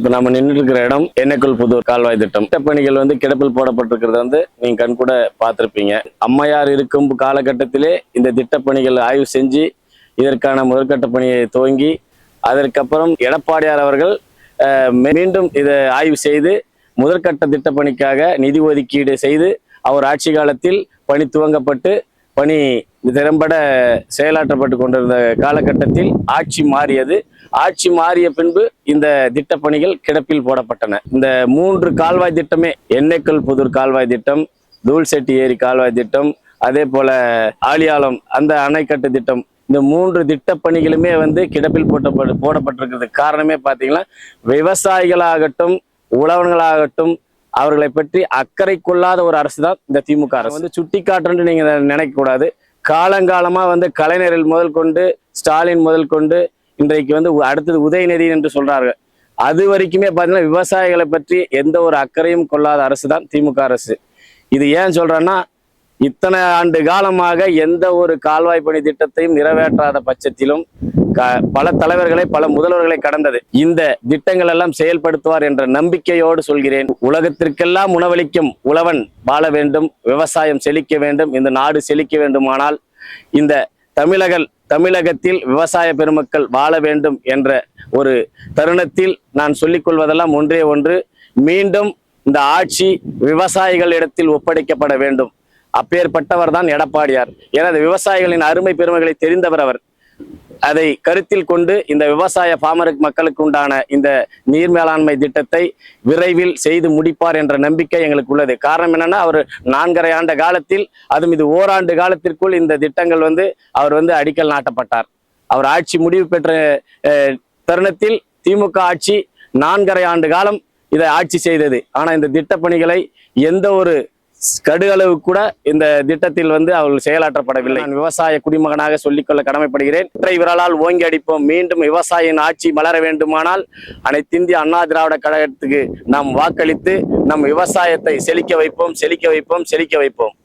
இப்ப நம்ம நின்று இருக்கிற இடம் எண்ணெய்க்குள் புதூர் கால்வாய் திட்டம். திட்டப்பணிகள் கிடப்பில் போடப்பட்டிருக்கிறது நீங்க கண் கூட பார்த்திருப்பீங்க. அம்மையார் இருக்கும் காலகட்டத்திலே இந்த திட்டப்பணிகள் ஆய்வு செஞ்சு இதற்கான முதற்கட்ட பணியை துவங்கி அதற்கப்புறம் எடப்பாடியார் அவர்கள் மீண்டும் இதை ஆய்வு செய்து முதற்கட்ட திட்டப்பணிக்காக நிதி ஒதுக்கீடு செய்து அவர் ஆட்சி காலத்தில் பணி துவங்கப்பட்டு பணி திறம்பட செயலாற்றப்பட்டு கொண்டிருந்த காலகட்டத்தில் ஆட்சி மாறியது. ஆட்சி மாறிய பின்பு இந்த திட்டப்பணிகள் கிடப்பில் போடப்பட்டன. இந்த 3 கால்வாய் திட்டமே, எண்ணெய்க்குள் புதூர் கால்வாய் திட்டம், தூள்செட்டி ஏரி கால்வாய் திட்டம், அதே போல ஆழியாலம் அந்த அணைக்கட்டு திட்டம், இந்த 3 திட்டப்பணிகளுமே கிடப்பில் போடப்பட்டிருக்கிறது. காரணமே பார்த்தீங்கன்னா, விவசாயிகளாகட்டும் உழவர்களாகட்டும் அவர்களை பற்றி அக்கறை கொள்ளாத ஒரு அரசு தான் இந்த திமுக அரசு. சுட்டி காட்டுன்னு நீங்க நினைக்க கூடாது. காலங்காலமா கலைஞரில் முதல் கொண்டு ஸ்டாலின் முதல் கொண்டு இன்றைக்கு அடுத்தது உதயநிதி என்று சொல்றார்கள். அது வரைக்குமே பார்த்தீங்கன்னா விவசாயிகளை பற்றி எந்த ஒரு அக்கறையும் கொள்ளாத அரசு தான் திமுக அரசு. இது ஏன் சொல்றேன்னா, இத்தனை ஆண்டு காலமாக எந்த ஒரு கால்வாய் பணி திட்டத்தையும் நிறைவேற்றாத பட்சத்திலும் பல தலைவர்களை பல முதல்வர்களை கடந்தது. இந்த திட்டங்கள் எல்லாம் செயல்படுத்துவார் என்ற நம்பிக்கையோடு சொல்கிறேன். உலகத்திற்கெல்லாம் உணவளிக்கும் உழவன் வாழ வேண்டும், விவசாயம் செழிக்க வேண்டும், இந்த நாடு செழிக்க வேண்டுமானால் இந்த தமிழகத்தில் விவசாய பெருமக்கள் வாழ வேண்டும் என்ற ஒரு தருணத்தில் நான் சொல்லிக் கொள்வதெல்லாம் ஒன்றே ஒன்று, மீண்டும் இந்த ஆட்சி விவசாயிகளிடத்தில் ஒப்படைக்கப்பட வேண்டும். அப்பேற்பட்டவர் தான் எடப்பாடியார். எனது விவசாயிகளின் அருமை பெருமைகளை தெரிந்தவர் அவர். அதை கருத்தில் கொண்டு இந்த விவசாய மக்களுக்கு உண்டான இந்த நீர் மேலாண்மை திட்டத்தை விரைவில் செய்து முடிப்பார் என்ற நம்பிக்கை எங்களுக்கு உள்ளது. காரணம் என்னன்னா, அவர் 4.5 ஆண்டு காலத்தில், அதுவும் இது ஓராண்டு காலத்திற்குள் இந்த திட்டங்கள் அவர் அடிக்கல் நாட்டப்பட்டார். அவர் ஆட்சி முடிவு பெற்ற தருணத்தில் திமுக ஆட்சி 4.5 ஆண்டு காலம் இதை ஆட்சி செய்தது. ஆனா இந்த திட்டப்பணிகளை எந்த ஒரு கடுகளவு கூட இந்த திட்டத்தில் அவர்கள் செயலாற்றப்படவில்லை. நான் விவசாய குடிமகனாக சொல்லிக்கொள்ள கடமைப்படுகிறேன். ஒற்றை விரலால் ஓங்கி அடிப்போம். மீண்டும் விவசாயியின் ஆட்சி மலர வேண்டுமானால் அனைத்திந்திய அண்ணா திராவிட கழகத்துக்கு நாம் வாக்களித்து நம் விவசாயத்தை செழிக்க வைப்போம்.